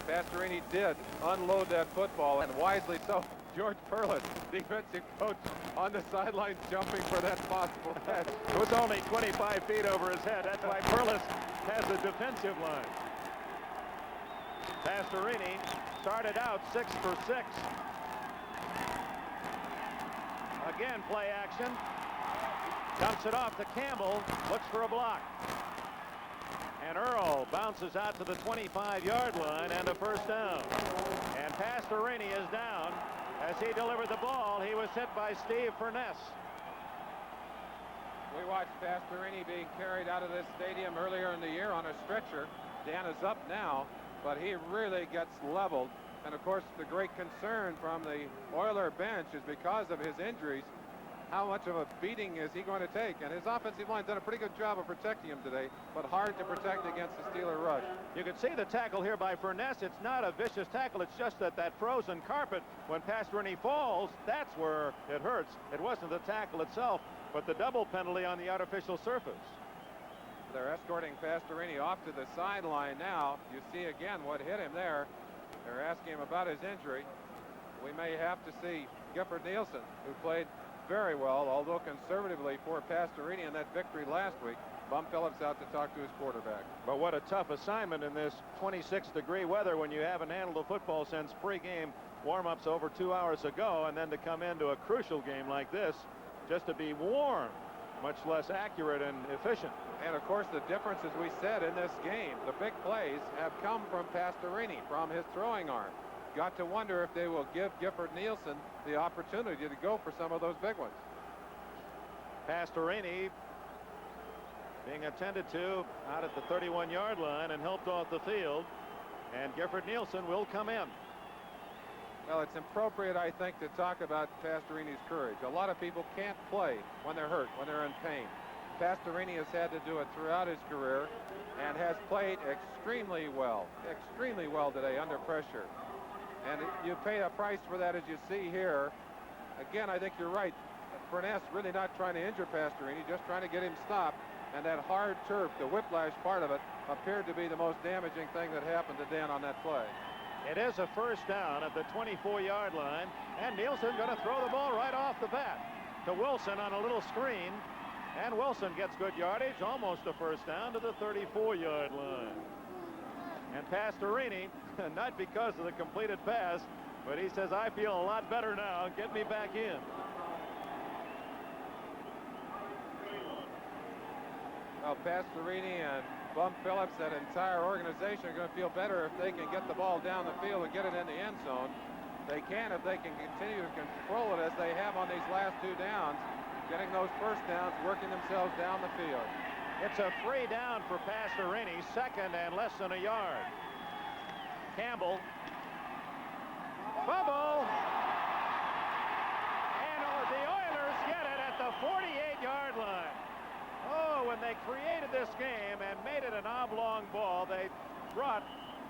Pastorini did unload that football, and wisely so. George Perlis, defensive coach, on the sidelines jumping for that possible catch. It was only 25 feet over his head. That's why Perlis has a defensive line. Pastorini started out 6 for 6. Again, play action. Dumps it off to Campbell. Looks for a block. And Earl bounces out to the 25-yard line and a first down. And Pastorini is down. As he delivered the ball, he was hit by Steve Furness. We watched Pastorini being carried out of this stadium earlier in the year on a stretcher. Dan is up now, but he really gets leveled. And of course, the great concern from the Oiler bench is because of his injuries. How much of a beating is he going to take? And his offensive line's done a pretty good job of protecting him today, but hard to protect against the Steeler rush. You can see the tackle here by Furness. It's not a vicious tackle. It's just that frozen carpet, when Pastorini falls, that's where it hurts. It wasn't the tackle itself, but the double penalty on the artificial surface. They're escorting Pastorini off to the sideline now. You see again what hit him there. They're asking him about his injury. We may have to see Gifford Nielsen, who played very well, although conservatively, for Pastorini in that victory last week. Bum Phillips out to talk to his quarterback. But what a tough assignment in this 26-degree weather when you haven't handled the football since pregame warm-ups over 2 hours ago, and then to come into a crucial game like this just to be warm, much less accurate and efficient. And of course, the difference, as we said, in this game, the big plays have come from Pastorini, from his throwing arm. Got to wonder if they will give Gifford Nielsen the opportunity to go for some of those big ones. Pastorini being attended to out at the 31-yard line and helped off the field, and Gifford Nielsen will come in. Well, it's appropriate, I think, to talk about Pastorini's courage. A lot of people can't play when they're hurt, when they're in pain. Pastorini has had to do it throughout his career and has played extremely well today under pressure. And you pay a price for that, as you see here. Again, I think you're right. Furness really not trying to injure Pastorini, just trying to get him stopped. And that hard turf, the whiplash part of it, appeared to be the most damaging thing that happened to Dan on that play. It is a first down at the 24-yard line, and Nielsen going to throw the ball right off the bat to Wilson on a little screen, and Wilson gets good yardage, almost a first down to the 34-yard line. And Pastorini, not because of the completed pass, but he says, I feel a lot better now. Get me back in. Well, Pastorini and Bum Phillips, that entire organization, are going to feel better if they can get the ball down the field and get it in the end zone. They can if they can continue to control it as they have on these last 2 downs, getting those first downs, working themselves down the field. It's a free down for Pastorini, second and less than a yard. Campbell. Fumble. And the Oilers get it at the 48-yard line. Oh, when they created this game and made it an oblong ball, they brought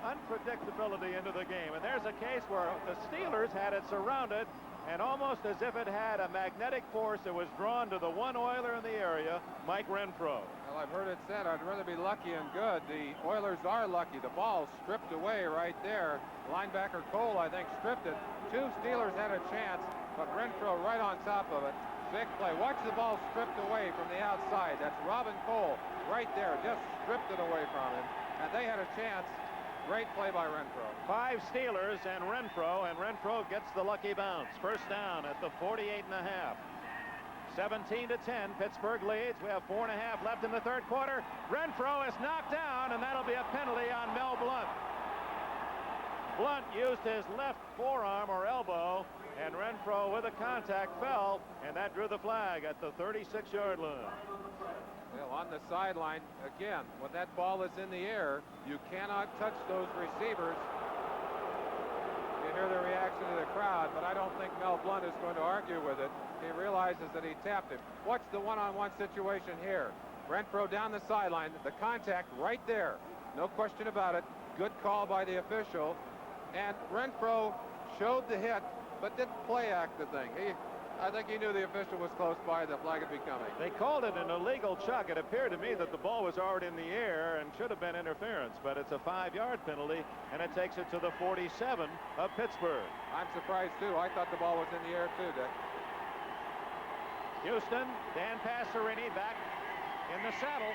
unpredictability into the game. And there's a case where the Steelers had it surrounded, and almost as if it had a magnetic force, it was drawn to the one Oiler in the area, Mike Renfro. Well, I've heard it said, I'd rather be lucky and good. The Oilers are lucky. The ball stripped away right there. Linebacker Cole, I think, stripped it. 2 Steelers had a chance, but Renfro right on top of it. Big play. Watch the ball stripped away from the outside. That's Robin Cole right there. Just stripped it away from him. And they had a chance. Great play by Renfro. 5 Steelers and Renfro gets the lucky bounce. First down at the 48.5. 17-10, Pittsburgh leads. We have 4.5 left in the third quarter. Renfro is knocked down, and that'll be a penalty on Mel Blount. Blount used his left forearm or elbow, and Renfro with a contact fell, and that drew the flag at the 36-yard line. Well, on the sideline, again, when that ball is in the air, you cannot touch those receivers. You hear the reaction of the crowd, but I don't think Mel Blount is going to argue with it. He realizes that he tapped him. Watch the one-on-one situation here. Renfro down the sideline, the contact right there. No question about it. Good call by the official. And Renfro showed the hit, but didn't play act the thing. I think he knew the official was close by, the flag would be coming. They called it an illegal chuck. It appeared to me that the ball was already in the air and should have been interference, but it's a 5-yard penalty, and it takes it to the 47 of Pittsburgh. I'm surprised, too. I thought the ball was in the air, too, Dick. Houston, Dan Pastorini back in the saddle.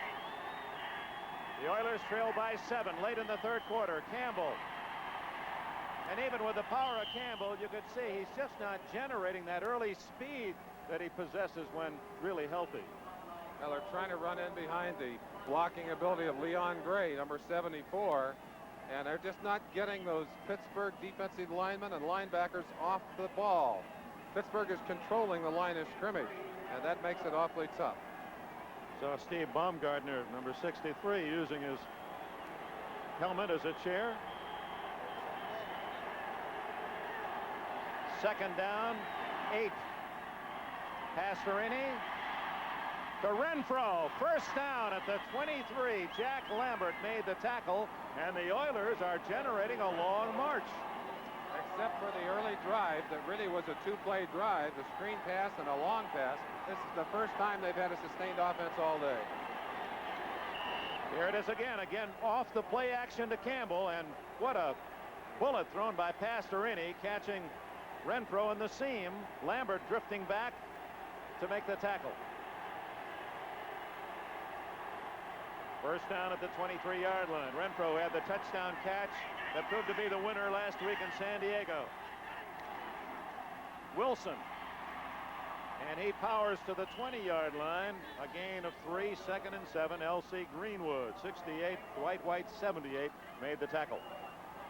The Oilers trail by 7 late in the third quarter. Campbell. And even with the power of Campbell, you could see he's just not generating that early speed that he possesses when really healthy. Well, they're trying to run in behind the blocking ability of Leon Gray, number 74, and they're just not getting those Pittsburgh defensive linemen and linebackers off the ball. Pittsburgh is controlling the line of scrimmage, and that makes it awfully tough. So Steve Baumgartner, number 63, using his helmet as a chair. Second down, 8. Pastorini to Renfro. First down at the 23. Jack Lambert made the tackle, and the Oilers are generating a long march. Except for the early drive that really was a two-play drive, the screen pass and a long pass. This is the first time they've had a sustained offense all day. Here it is again off the play action to Campbell, and what a bullet thrown by Pastorini, catching Renfro in the seam. Lambert drifting back to make the tackle. First down at the 23-yard line. Renfro had the touchdown catch that proved to be the winner last week in San Diego. Wilson. And he powers to the 20-yard line. A gain of 3, 2nd and 7. L.C. Greenwood, 68. Dwight White, 78, made the tackle.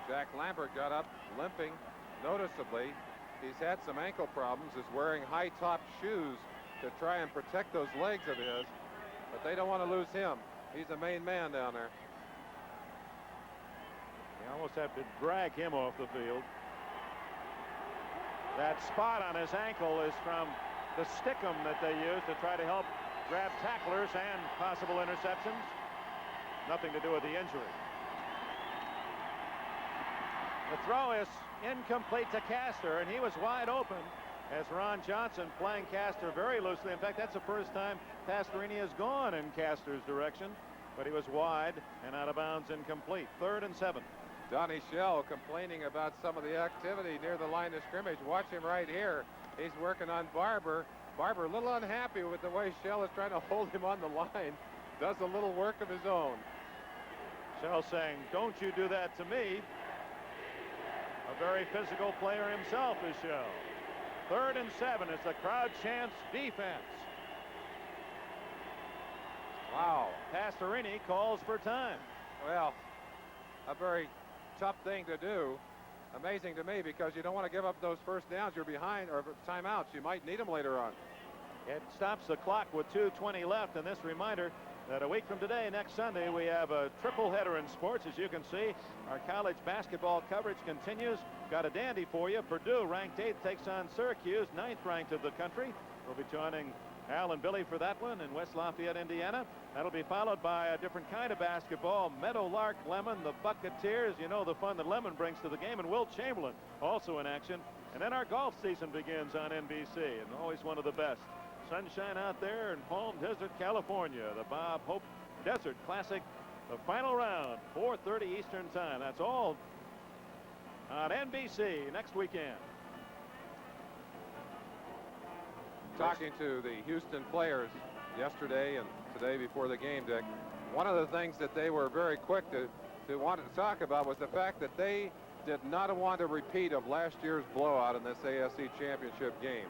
Jack Lambert got up limping noticeably. He's had some ankle problems. Is wearing high-top shoes to try and protect those legs of his. But they don't want to lose him. He's the main man down there. They almost have to drag him off the field. That spot on his ankle is from the stickum that they use to try to help grab tacklers and possible interceptions. Nothing to do with the injury. The throw is incomplete to Castor, and he was wide open as Ron Johnson playing Castor very loosely. In fact, that's the first time Pastorini has gone in Castor's direction, but he was wide and out of bounds, incomplete. 3rd and 7. Donnie Shell complaining about some of the activity near the line of scrimmage. Watch him right here. He's working on Barber. Barber a little unhappy with the way Shell is trying to hold him on the line. Does a little work of his own. Shell saying, "Don't you do that to me." A very physical player himself is Shell. 3rd and 7 as the crowd chants defense. Wow. Pastorini calls for time. Well, a very tough thing to do. Amazing to me, because you don't want to give up those first downs. You're behind, or timeouts. You might need them later on. It stops the clock with 2:20 left, and this reminder that a week from today, next Sunday, we have a triple header in sports. As you can see, our college basketball coverage continues. Got a dandy for you. Purdue, ranked 8th, takes on Syracuse, 9th ranked of the country. We'll be joining Al and Billy for that one in West Lafayette, Indiana. That'll be followed by a different kind of basketball. Meadowlark Lemon, the Bucketeers. You know the fun that Lemon brings to the game. And Will Chamberlain also in action. And then our golf season begins on NBC, and always one of the best. Sunshine out there in Palm Desert, California. The Bob Hope Desert Classic, the final round, 4:30 Eastern Time. That's all on NBC next weekend. Talking to the Houston players yesterday and today before the game, Dick, one of the things that they were very quick to want to talk about was the fact that they did not want a repeat of last year's blowout in this AFC Championship game.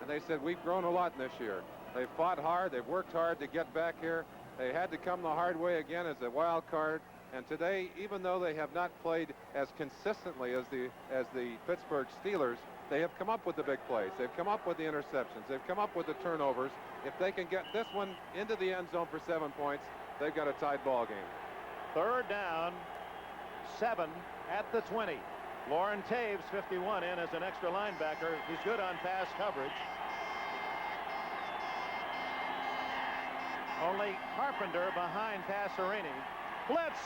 And they said, we've grown a lot this year. They've fought hard. They've worked hard to get back here. They had to come the hard way again as a wild card. And today, even though they have not played as consistently as the Pittsburgh Steelers, they have come up with the big plays. They've come up with the interceptions. They've come up with the turnovers. If they can get this one into the end zone for 7 points, they've got a tied ball game. 3rd down, 7 at the 20. Lauren Taves, 51, in as an extra linebacker. He's good on pass coverage. Only Carpenter behind Pastorini. Blitz.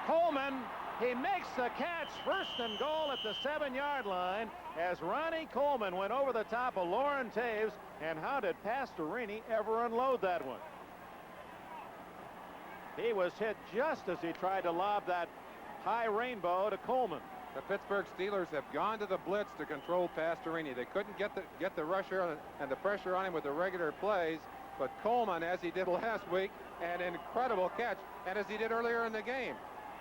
Coleman He makes the catch, first and goal at the 7-yard line as Ronnie Coleman went over the top of Lauren Taves. And how did Pastorini ever unload that one? He was hit just as he tried to lob that high rainbow to Coleman. The Pittsburgh Steelers have gone to the blitz to control Pastorini. They couldn't get the rusher and the pressure on him with the regular plays, but Coleman, as he did last week, an incredible catch, and as he did earlier in the game.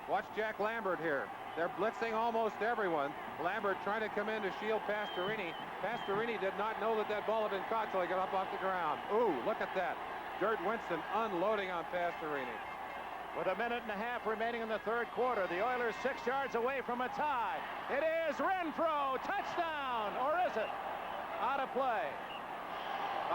Watch Jack Lambert here. They're blitzing almost everyone. Lambert trying to come in to shield Pastorini. Pastorini did not know that ball had been caught till he got up off the ground. Ooh, look at that. Dirt Winston unloading on Pastorini. With a minute and a half remaining in the third quarter, the Oilers 6 yards away from a tie. It is Renfro, touchdown, or is it? Out of play.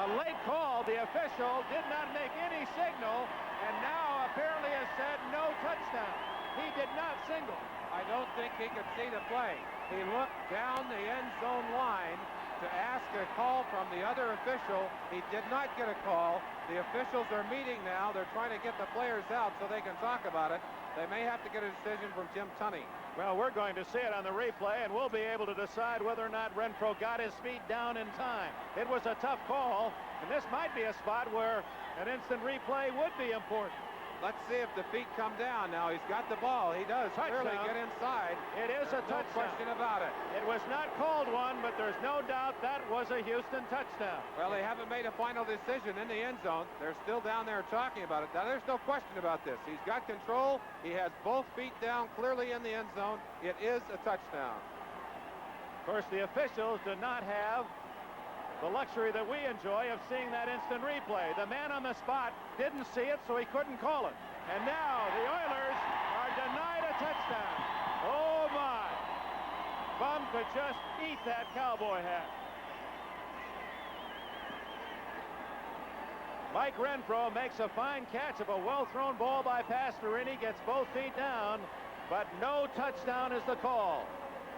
A late call. The official did not make any signal, and now apparently has said no touchdown. He did not signal. I don't think he could see the play. He looked down the end zone line to ask a call from the other official. He did not get a call. The officials are meeting now. They're trying to get the players out so they can talk about it. They may have to get a decision from Jim Tunney. Well, we're going to see it on the replay, and we'll be able to decide whether or not Renfro got his feet down in time. It was a tough call, and this might be a spot where an instant replay would be important. Let's see if the feet come down. Now he's got the ball. He does clearly get inside. It is a touchdown. No question about it. It was not called one, but there's no doubt that was a Houston touchdown. Well, they haven't made a final decision in the end zone. They're still down there talking about it. Now, there's no question about this. He's got control. He has both feet down clearly in the end zone. It is a touchdown. Of course, the officials do not have the luxury that we enjoy of seeing that instant replay. The man on the spot didn't see it, so he couldn't call it. And now the Oilers are denied a touchdown. Oh, my. Bum could just eat that cowboy hat. Mike Renfro makes a fine catch of a well-thrown ball by Pastorini, gets both feet down, but no touchdown is the call.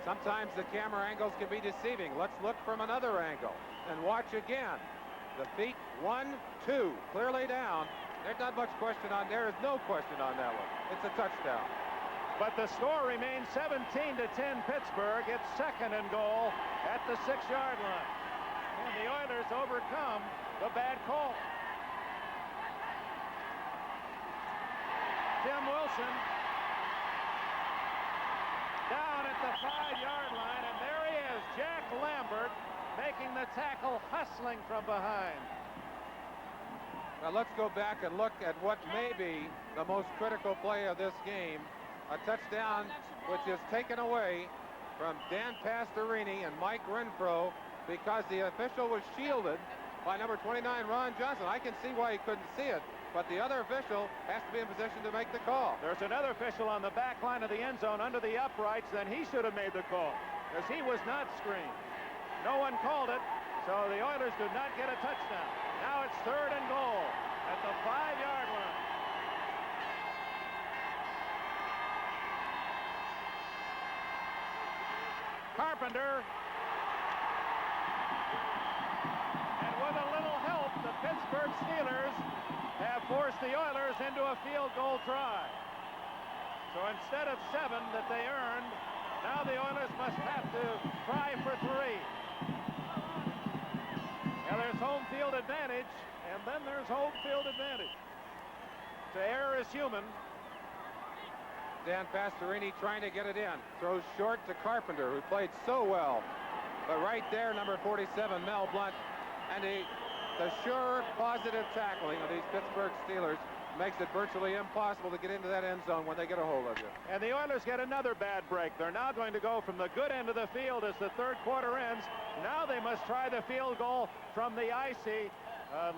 Sometimes the camera angles can be deceiving. Let's look from another angle and watch again. The feet, 1, 2, clearly down. There's not much question on there. Is no question on that one. It's a touchdown. But the score remains 17-10 Pittsburgh. It's second and goal at the 6-yard line. And the Oilers overcome the bad call. Tim Wilson down at the 5-yard line, and there he is, Jack Lambert, making the tackle, hustling from behind. Now let's go back and look at what may be the most critical play of this game. A touchdown which is taken away from Dan Pastorini and Mike Renfro because the official was shielded by number 29, Ron Johnson. I can see why he couldn't see it, but the other official has to be in position to make the call. There's another official on the back line of the end zone under the uprights, then he should have made the call, because he was not screened. No one called it, so the Oilers did not get a touchdown. Now it's third and goal at the 5-yard line. Carpenter. And with a little help, the Pittsburgh Steelers have forced the Oilers into a field goal try. So instead of 7 that they earned, now the Oilers must have to try for 3. Now there's home field advantage, and then there's home field advantage. So error is human. Dan Pastorini trying to get it in. Throws short to Carpenter, who played so well. But right there, number 47, Mel Blount, and the sure positive tackling of these Pittsburgh Steelers makes it virtually impossible to get into that end zone when they get a hold of you. And the Oilers get another bad break. They're now going to go from the good end of the field as the third quarter ends. Now they must try the field goal from the icy,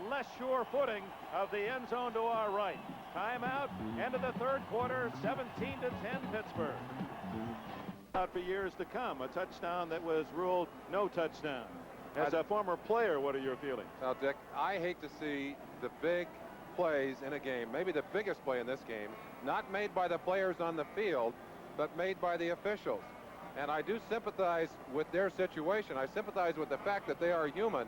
less sure footing of the end zone to our right. Timeout, end of the third quarter, 17-10 Pittsburgh. Out for years to come, a touchdown that was ruled no touchdown. As a former player, what are your feelings? Now, Dick, I hate to see the big plays in a game, maybe the biggest play in this game, not made by the players on the field, but made by the officials. And I do sympathize with their situation. I sympathize with the fact that they are human,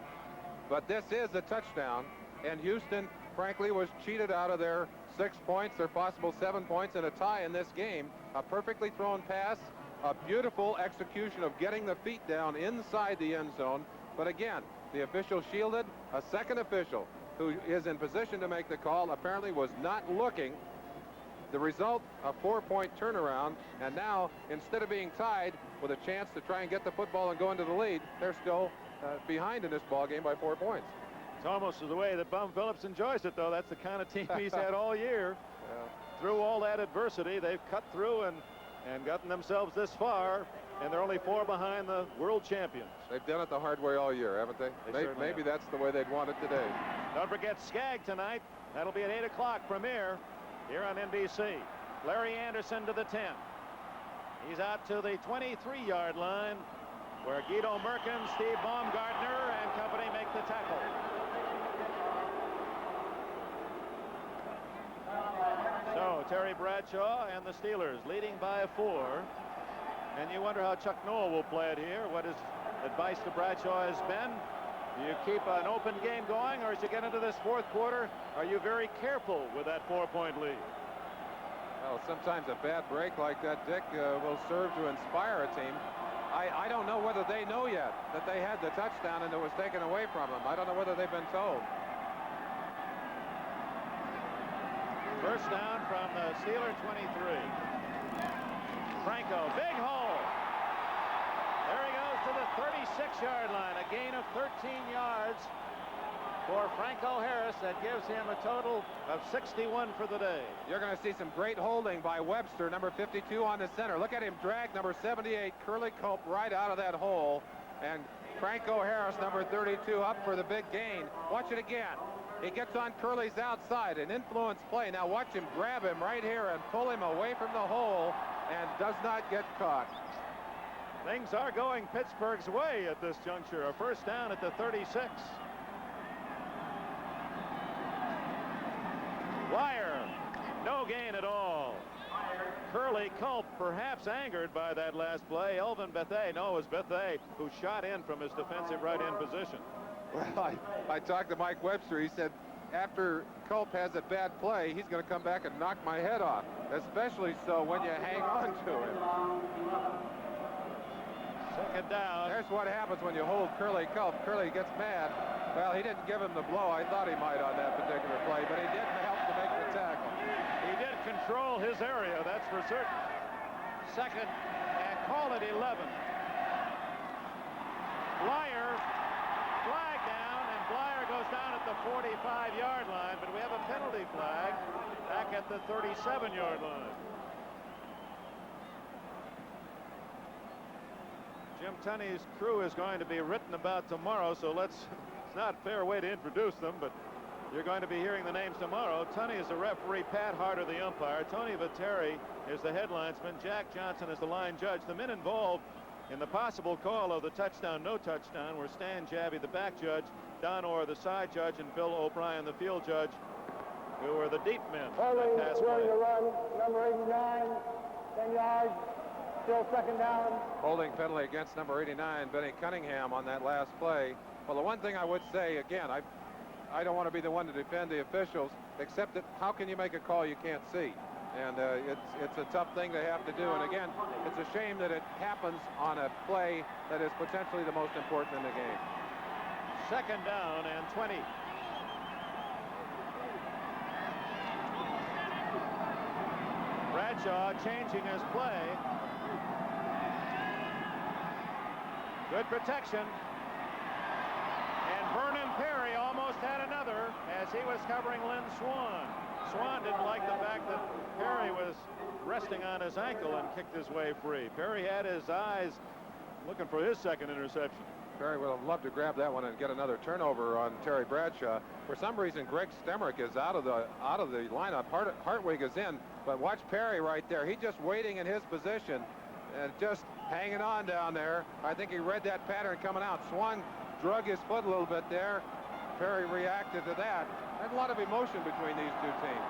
but this is a touchdown, and Houston, frankly, was cheated out of their 6 points. They're possible 7 points and a tie in this game. A perfectly thrown pass, a beautiful execution of getting the feet down inside the end zone. But again, the official shielded. A second official who is in position to make the call apparently was not looking. The result, a 4-point turnaround, and now instead of being tied with a chance to try and get the football and go into the lead, they're still behind in this ball game by 4 points. It's almost the way that Bum Phillips enjoys it, though. That's the kind of team he's had all year. Through all that adversity, they've cut through and gotten themselves this far, and they're only 4 behind the world champions. They've done it the hard way all year, haven't they? Maybe that's the way they'd want it today. Don't forget Skag tonight. That'll be at 8 o'clock premiere here on NBC. Larry Anderson to the 10. He's out to the 23-yard line, where Guido Merkin, Steve Baumgartner, and company make the tackle. So Terry Bradshaw and the Steelers leading by 4. And you wonder how Chuck Noll will play it here. What his advice to Bradshaw has been: do you keep an open game going, or as you get into this 4th quarter, are you very careful with that 4-point lead? Well, sometimes a bad break like that, Dick, will serve to inspire a team. I don't know whether they know yet that they had the touchdown and it was taken away from them. I don't know whether they've been told. First down from the Steeler 23. Franco, big hole. There he goes to the 36-yard line. A gain of 13 yards for Franco Harris. That gives him a total of 61 for the day. You're going to see some great holding by Webster, number 52 on the center. Look at him drag number 78, Curly Culp, right out of that hole. And Franco Harris, number 32, up for the big gain. Watch it again. He gets on Curly's outside, an influence play. Now watch him grab him right here and pull him away from the hole, and does not get caught. Things are going Pittsburgh's way at this juncture. A first down at the 36. Wire, no gain at all. Curly Culp perhaps angered by that last play. Elvin Bethea, no, it was Bethea who shot in from his defensive right end position. Well, I talked to Mike Webster. He said after Culp has a bad play, he's going to come back and knock my head off, especially so when you hang on to him. Second down. There's what happens when you hold Curly Culp. Curly gets mad. Well, he didn't give him the blow. I thought he might on that particular play, but he didn't help to make the tackle. He did control his area, that's for certain. Second, and call it 11. Blyer, flag down, and Blyer goes down at the 45-yard line, but we have a penalty flag back at the 37-yard line. Jim Tunney's crew is going to be written about tomorrow, so it's not a fair way to introduce them, but you're going to be hearing the names tomorrow. Tunney is the referee, Pat Harder the umpire, Tony Viteri is the headlinesman, Jack Johnson is the line judge. The men involved in the possible call of the touchdown, no touchdown, were Stan Jabby, the back judge, Don Orr, the side judge, and Bill O'Brien, the field judge, who were the deep men. Holding, willing to run, number 89, 10 yards. Still second down. Holding penalty against number 89, Benny Cunningham, on that last play. Well, the one thing I would say, again, I don't want to be the one to defend the officials, except that how can you make a call you can't see? And it's a tough thing to have to do. And again, it's a shame that it happens on a play that is potentially the most important in the game. Second down and 20. Bradshaw changing his play. Good protection. And Vernon Perry almost had another as he was covering Lynn Swan. Swan didn't like the fact that Perry was resting on his ankle and kicked his way free. Perry had his eyes looking for his second interception. Perry would have loved to grab that one and get another turnover on Terry Bradshaw. For some reason, Greg Stemrick is out of the lineup. Hartwig is in, but watch Perry right there. He's just waiting in his position and just hanging on down there. I think he read that pattern coming out. Swan drug his foot a little bit there. Perry reacted to that. There's a lot of emotion between these two teams.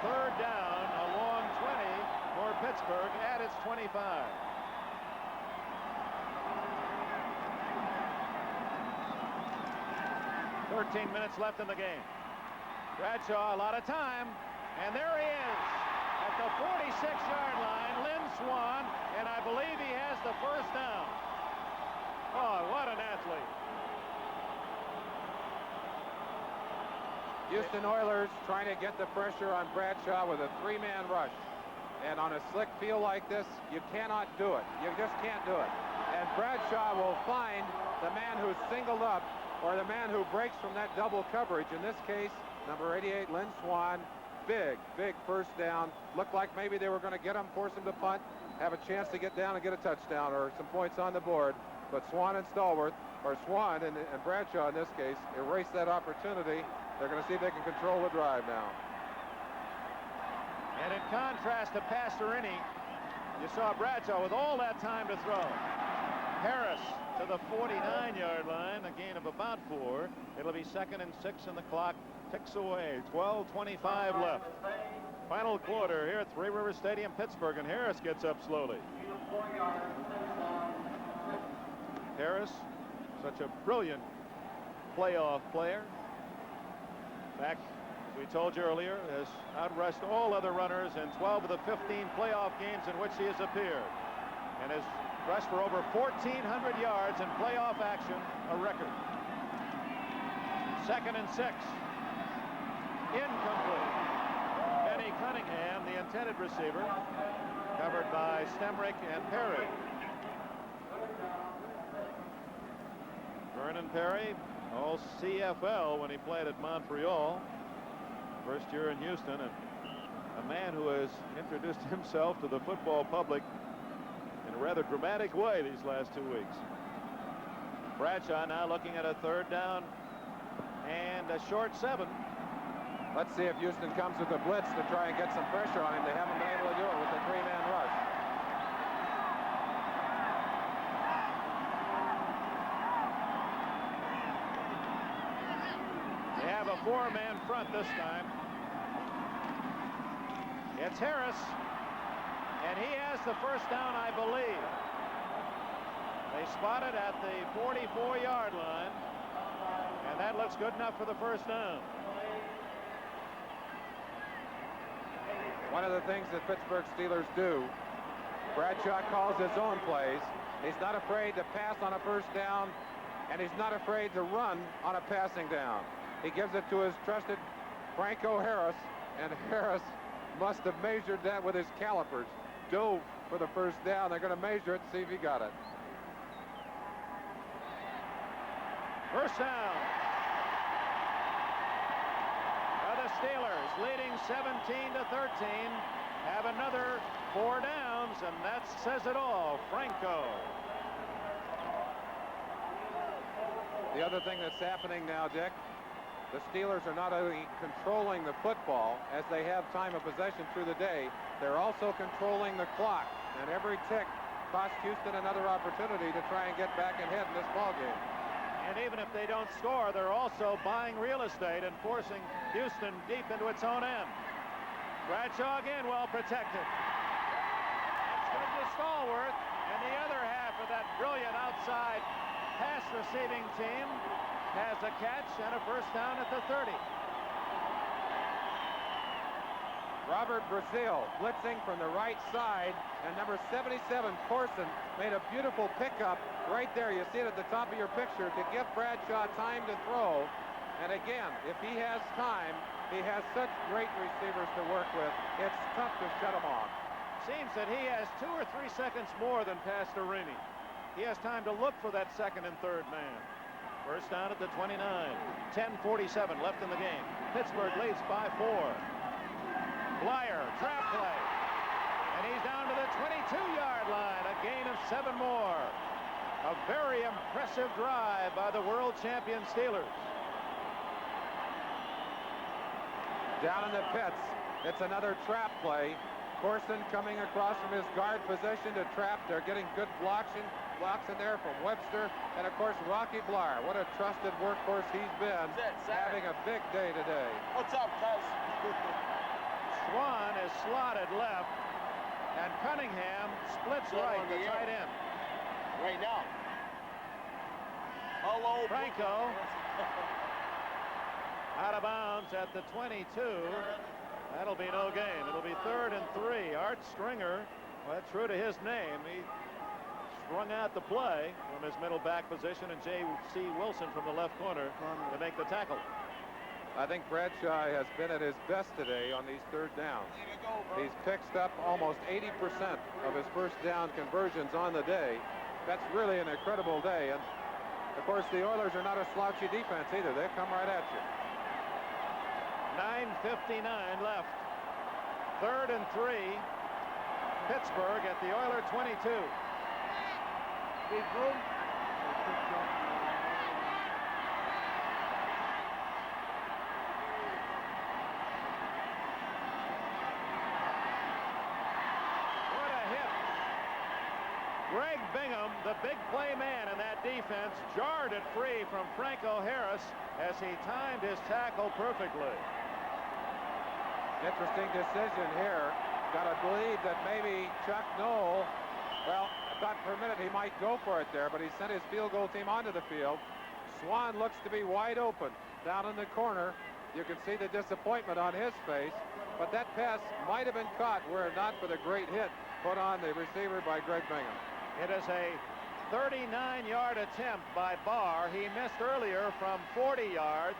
Third down, a long 20 for Pittsburgh at its 25. .13 minutes left in the game. Bradshaw, a lot of time. And there he is at the 46-yard line, Lynn Swann, and I believe he has the first down. Oh, what an athlete. Houston Oilers trying to get the pressure on Bradshaw with a three-man rush. And on a slick field like this, you cannot do it. You just can't do it. And Bradshaw will find the man who's singled up or the man who breaks from that double coverage. In this case, number 88, Lynn Swann. Big first down. Looked like maybe they were going to get him, force him to punt, have a chance to get down and get a touchdown or some points on the board. But Swann and Stallworth, or Swann and Bradshaw in this case, erased that opportunity. They're going to see if they can control the drive now. And in contrast to Pastorini, you saw Bradshaw with all that time to throw. Harris to the 49-yard line, a gain of about 4. It'll be 2nd and 6, and the clock ticks away. 12:25 left. Final quarter here at Three Rivers Stadium, Pittsburgh, and Harris gets up slowly. Harris, such a brilliant playoff player. In fact, as we told you earlier, has outrushed all other runners in 12 of the 15 playoff games in which he has appeared, and has rushed for over 1,400 yards in playoff action, a record. 2nd and 6. Incomplete. Benny Cunningham, the intended receiver, covered by Stemrick and Perry. Vernon Perry, all CFL when he played at Montreal. First year in Houston, and a man who has introduced himself to the football public in a rather dramatic way these last 2 weeks. Bradshaw now looking at a 3rd down and a short 7. Let's see if Houston comes with a blitz to try and get some pressure on him. They haven't been able to do it with the three-man rush. They have a 4-man front this time. It's Harris, and he has the first down, I believe. They spot it at the 44-yard line, and that looks good enough for the first down. One of the things that Pittsburgh Steelers do, Bradshaw calls his own plays. He's not afraid to pass on a first down, and he's not afraid to run on a passing down. He gives it to his trusted Franco Harris, and Harris must have measured that with his calipers. Dove for the first down. They're going to measure it and see if he got it. First down. The Steelers, leading 17-13, have another 4 downs, and that says it all. Franco. The other thing that's happening now, Dick, the Steelers are not only controlling the football as they have time of possession through the day, they're also controlling the clock, and every tick costs Houston another opportunity to try and get back ahead in this ballgame. And even if they don't score, they're also buying real estate and forcing Houston deep into its own end. Bradshaw again well protected. It's good to Stallworth, and the other half of that brilliant outside pass receiving team has a catch and a first down at the 30. Robert Brazil blitzing from the right side, and number 77 Corson made a beautiful pickup right there. You see it at the top of your picture to give Bradshaw time to throw. And again, if he has time, he has such great receivers to work with. It's tough to shut him off. Seems that he has 2 or 3 seconds more than Pastorini. He has time to look for that 2nd and 3rd man. First down at the 29. 10:47 left in the game. Pittsburgh leads by 4. Blyer, trap play. And he's down to the 22-yard line, a gain of 7 more. A very impressive drive by the world champion Steelers. Down in the pits, it's another trap play. Corson coming across from his guard position to trap. They're getting good blocks in there from Webster, and of course Rocky Blyer. What a trusted workhorse he's been, having a big day today. What's up, cuz? Swann is slotted left, and Cunningham splits right, the tight end. Right now. Hello, Franco out of bounds at the 22. That'll be no gain. It'll be 3rd and 3. Art Stringer, well, true to his name, he strung out the play from his middle back position, and J.C. Wilson from the left corner to make the tackle. I think Bradshaw has been at his best today on these 3rd downs. He's picked up almost 80% of his 1st down conversions on the day. That's really an incredible day. And of course, the Oilers are not a slouchy defense either. They come right at you. 9:59 left. 3rd and 3. Pittsburgh at the Oiler 22. Greg Bingham, the big play man in that defense, jarred it free from Franco Harris as he timed his tackle perfectly. Interesting decision here. Got to believe that maybe Chuck Knoll, well, I thought for a minute he might go for it there, but he sent his field goal team onto the field. Swan looks to be wide open down in the corner. You can see the disappointment on his face, but that pass might have been caught were it not for the great hit put on the receiver by Greg Bingham. It is a 39-yard attempt by Barr. He missed earlier from 40 yards.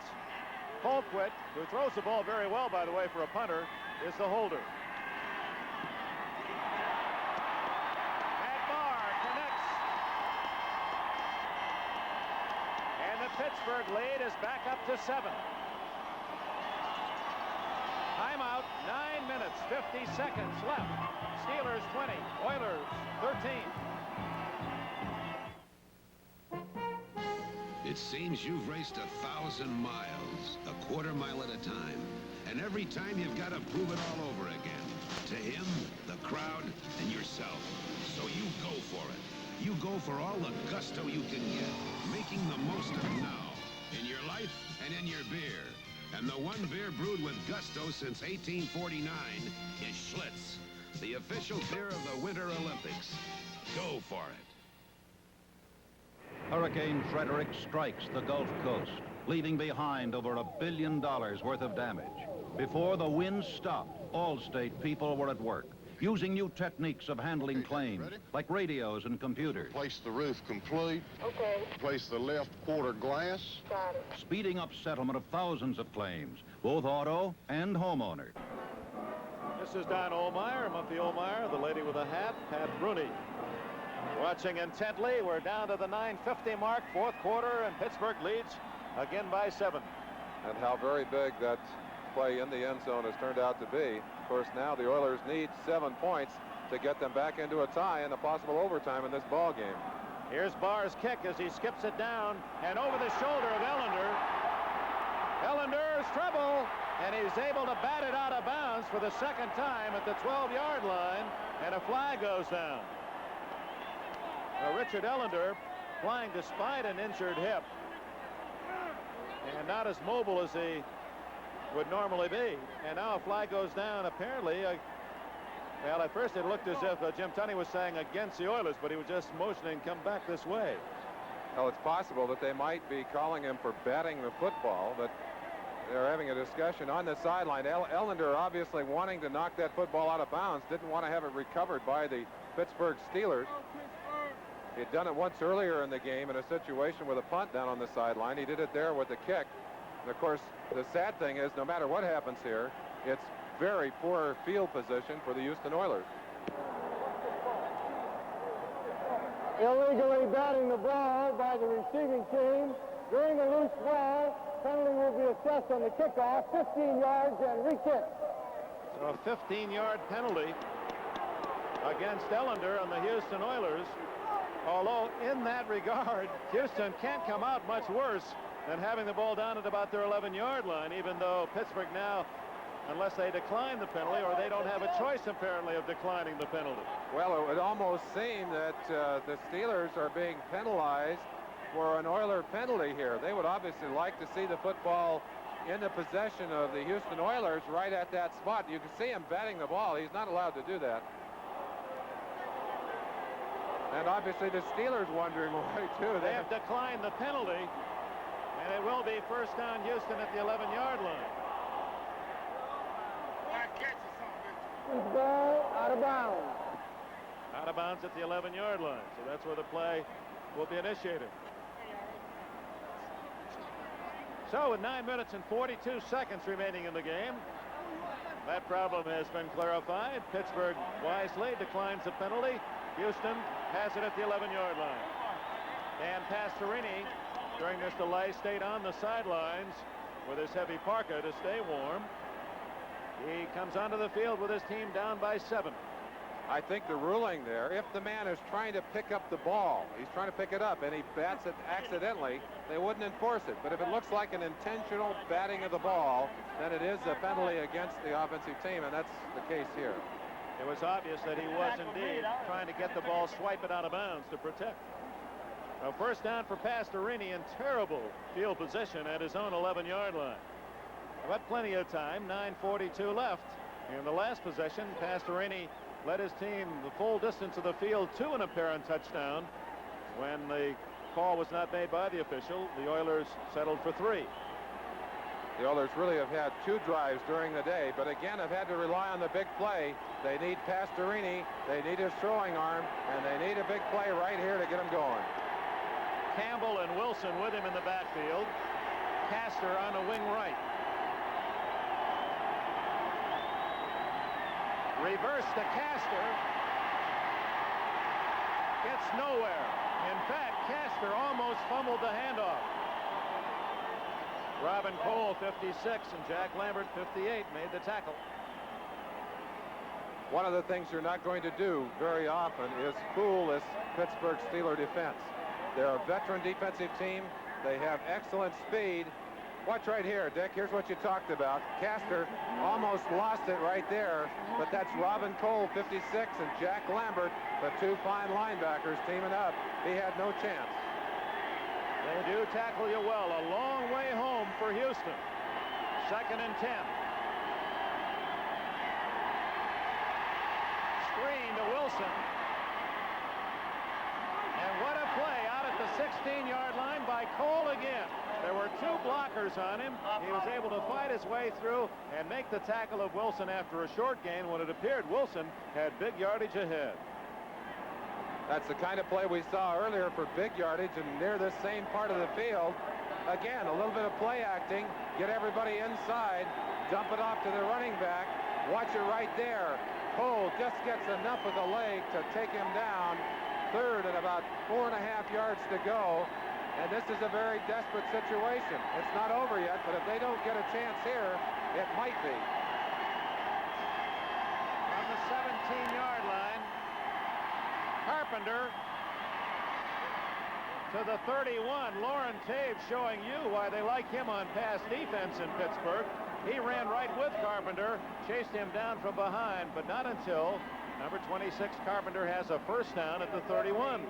Colquitt, who throws the ball very well, by the way, for a punter, is the holder. And Barr connects. And the Pittsburgh lead is back up to 7. Timeout, 9 minutes, 50 seconds left. Steelers 20, Oilers 13. It seems you've raced 1,000 miles, a quarter mile at a time. And every time you've got to prove it all over again. To him, the crowd, and yourself. So you go for it. You go for all the gusto you can get, making the most of now. In your life and in your beer. And the one beer brewed with gusto since 1849 is Schlitz, the official beer of the Winter Olympics. Go for it. Hurricane Frederick strikes the Gulf Coast, leaving behind over $1 billion worth of damage. Before the wind stopped, Allstate people were at work, using new techniques of handling claims, like radios and computers. Place the roof complete. Okay. Place the left quarter glass. Got it. Speeding up settlement of thousands of claims, both auto and homeowner. This is Don Ohlmeyer, Mumpy Ohlmeyer, the lady with a hat, Pat Rooney. Watching intently, we're down to the 9:50 mark, 4th quarter, and Pittsburgh leads again by 7. And how very big that play in the end zone has turned out to be. Of course, now the Oilers need 7 points to get them back into a tie and a possible overtime in this ball game. Here's Barr's kick as he skips it down and over the shoulder of Ellender. Ellender's trouble, and he's able to bat it out of bounds for the 2nd time at the 12-yard line, and a flag goes down. Now, Richard Ellender flying despite an injured hip and not as mobile as he would normally be. And now a flag goes down, apparently. Well, at first it looked as if Jim Tunney was saying against the Oilers, but he was just motioning come back this way. Well, it's possible that they might be calling him for batting the football, but they're having a discussion on the sideline. Ellender obviously wanting to knock that football out of bounds, didn't want to have it recovered by the Pittsburgh Steelers. He'd done it once earlier in the game in a situation with a punt down on the sideline. He did it there with the kick. And of course, the sad thing is, no matter what happens here, it's very poor field position for the Houston Oilers. Illegally batting the ball by the receiving team during a loose ball. Penalty will be assessed on the kickoff, 15 yards and re-kick. So a 15-yard penalty against Ellender and the Houston Oilers. Although in that regard, Houston can't come out much worse than having the ball down at about their 11-yard line, even though Pittsburgh now, unless they decline the penalty, or they don't have a choice apparently of declining the penalty. Well, it would almost seem that the Steelers are being penalized for an Oiler penalty here. They would obviously like to see the football in the possession of the Houston Oilers right at that spot. You can see him batting the ball. He's not allowed to do that. And obviously the Steelers wondering why, too. They have declined the penalty, and it will be first down Houston at the 11-yard line. Is ball out of bounds. Out of bounds at the 11-yard line. So that's where the play will be initiated. So with 9 minutes and 42 seconds remaining in the game, that problem has been clarified. Pittsburgh wisely declines the penalty. Houston has it at the 11-yard line. And Pastorini, during this delay, stayed on the sidelines with his heavy parka to stay warm. He comes onto the field with his team down by 7. I think the ruling there, if the man is trying to pick up the ball, he's trying to pick it up, and he bats it accidentally, they wouldn't enforce it. But if it looks like an intentional batting of the ball, then it is a penalty against the offensive team, and that's the case here. It was obvious that he was indeed trying to get the ball, swipe it out of bounds to protect. Now, first down for Pastorini in terrible field position at his own 11-yard line. But plenty of time, 9:42 left. In the last possession, Pastorini led his team the full distance of the field to an apparent touchdown. When the call was not made by the official, the Oilers settled for 3. The Oilers really have had 2 drives during the day, but again have had to rely on the big play. They need Pastorini, they need his throwing arm, and they need a big play right here to get him going. Campbell and Wilson with him in the backfield. Castor on the wing right. Reverse to Castor. Gets nowhere. In fact, Castor almost fumbled the handoff. Robin Cole, 56, and Jack Lambert, 58, made the tackle. One of the things you're not going to do very often is fool this Pittsburgh Steeler defense. They're a veteran defensive team. They have excellent speed. Watch right here, Dick. Here's what you talked about. Castor almost lost it right there, but that's Robin Cole, 56, and Jack Lambert, the 2 fine linebackers teaming up. He had no chance. They do tackle you well. A long way home for Houston. 2nd and 10. Screen to Wilson. And what a play out at the 16-yard line by Cole again. There were 2 blockers on him. He was able to fight his way through and make the tackle of Wilson after a short gain when it appeared Wilson had big yardage ahead. That's the kind of play we saw earlier for big yardage and near this same part of the field. Again, a little bit of play acting, get everybody inside, dump it off to the running back. Watch it right there. Cole just gets enough of the leg to take him down. 3rd and about 4.5 yards to go. And this is a very desperate situation. It's not over yet, but if they don't get a chance here, it might be. On the 17-yard line, Carpenter to the 31. Lauren Taves showing you why they like him on pass defense in Pittsburgh. He ran right with Carpenter, chased him down from behind, but not until number 26 Carpenter has a first down at the 31.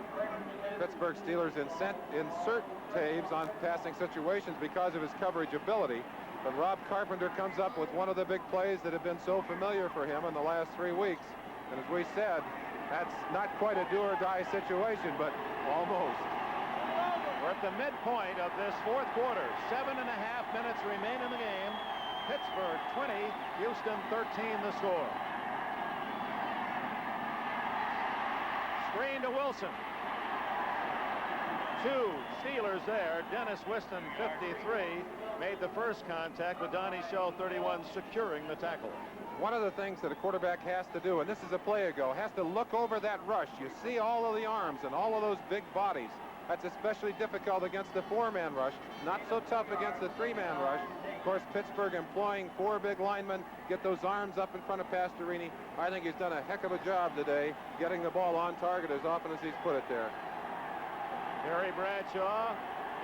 Pittsburgh Steelers insert Taves on passing situations because of his coverage ability. But Rob Carpenter comes up with one of the big plays that have been so familiar for him in the last 3 weeks. And as we said, that's not quite a do-or-die situation, but almost. We're at the midpoint of this 4th quarter. 7.5 minutes remain in the game. Pittsburgh 20, Houston 13 the score. Screen to Wilson. 2 Steelers there. Dennis Whiston, 53, made the first contact with Donnie Shell, 31, securing the tackle. One of the things that a quarterback has to do, and this is a play ago, has to look over that rush. You see all of the arms and all of those big bodies. That's especially difficult against the 4-man rush. Not so tough against the 3-man rush. Of course, Pittsburgh employing 4 big linemen, get those arms up in front of Pastorini. I think he's done a heck of a job today getting the ball on target as often as he's put it there. Terry Bradshaw,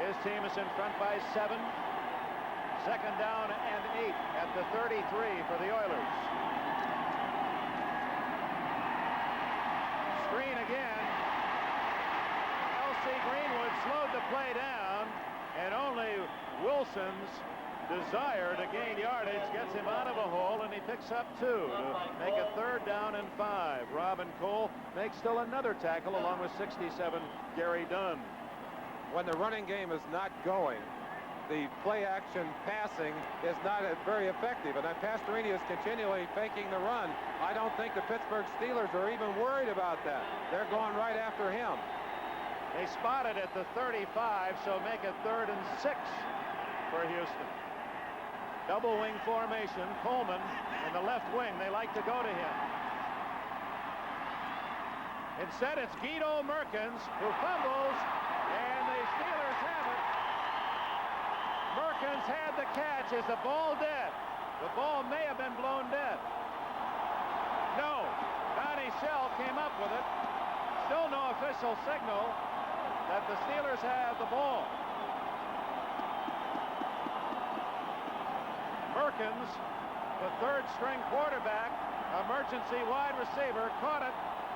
his team is in front by 7. 2nd down and 8 at the 33 for the Oilers. Screen again. L.C. Greenwood slowed the play down, and only Wilson's desire to gain yardage gets him out of a hole, and he picks up 2 to make it 3rd down and 5. Robin Cole makes still another tackle along with 67 Gary Dunn. When the running game is not going, the play action passing is not very effective. And then Pastorini is continually faking the run. I don't think the Pittsburgh Steelers are even worried about that. They're going right after him. They spotted at the 35, so make it 3rd and 6 for Houston. Double wing formation. Coleman in the left wing. They like to go to him. Instead, it's Guido Merkins who fumbles, and the Steelers have it. Merkins had the catch. Is the ball dead? The ball may have been blown dead. No. Donnie Shell came up with it. Still no official signal that the Steelers have the ball. Merkins, the 3rd-string quarterback, emergency wide receiver, caught it,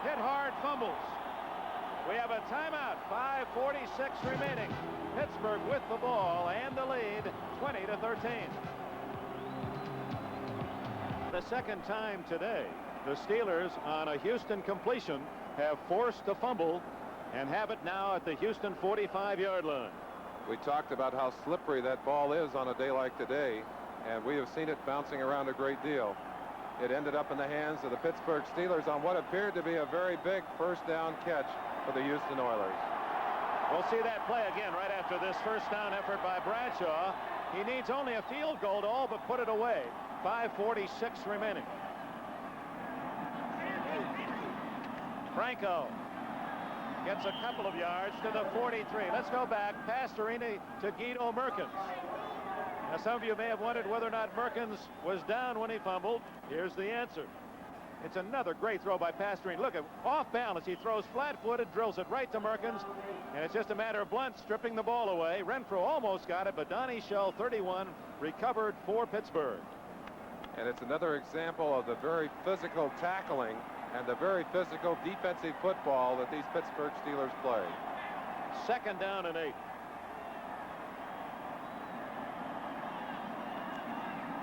hit hard, fumbles. We have a timeout, 5:46 remaining. Pittsburgh with the ball and the lead, 20-13. The second time today, the Steelers on a Houston completion have forced a fumble and have it now at the Houston 45-yard line. We talked about how slippery that ball is on a day like today, and we have seen it bouncing around a great deal. It ended up in the hands of the Pittsburgh Steelers on what appeared to be a very big first down catch for the Houston Oilers. We'll see that play again right after this first down effort by Bradshaw. He needs only a field goal to all but put it away. 5:46 remaining. Franco gets a couple of yards to the 43. Let's go back. Pastorini to Guido Merkins. Now, some of you may have wondered whether or not Merkins was down when he fumbled. Here's the answer. It's another great throw by Pastorini. Look, off balance, he throws flat-footed, drills it right to Merkins, and it's just a matter of Blunt stripping the ball away. Renfro almost got it, but Donnie Shell, 31, recovered for Pittsburgh. And it's another example of the very physical tackling and the very physical defensive football that these Pittsburgh Steelers play. 2nd down and 8.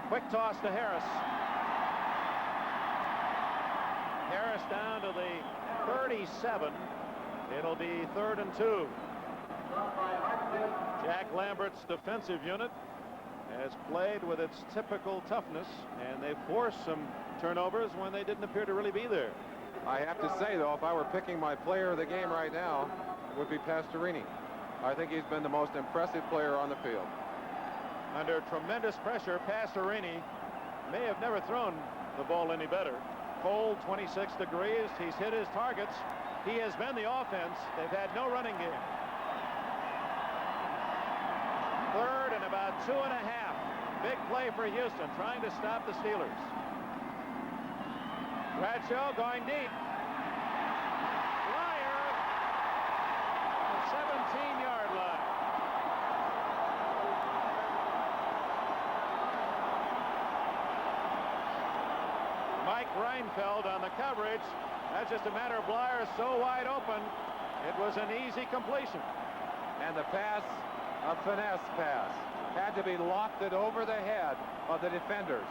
Quick toss to Harris. Harris down to the 37. It'll be 3rd and 2. Jack Lambert's defensive unit has played with its typical toughness, and they've forced some turnovers when they didn't appear to really be there. I have to say, though, if I were picking my player of the game right now, it would be Pastorini. I think he's been the most impressive player on the field. Under tremendous pressure, Pastorini may have never thrown the ball any better. Cold, 26 degrees. He's hit his targets. He has been the offense. They've had no running game. 3rd and about 2.5. Big play for Houston, trying to stop the Steelers. Bradshaw going deep. Flyer, the 17-yard line. Mike Reinfeld on the coverage. That's just a matter of Blyer so wide open. It was an easy completion. And the pass, a finesse pass, had to be lofted over the head of the defenders.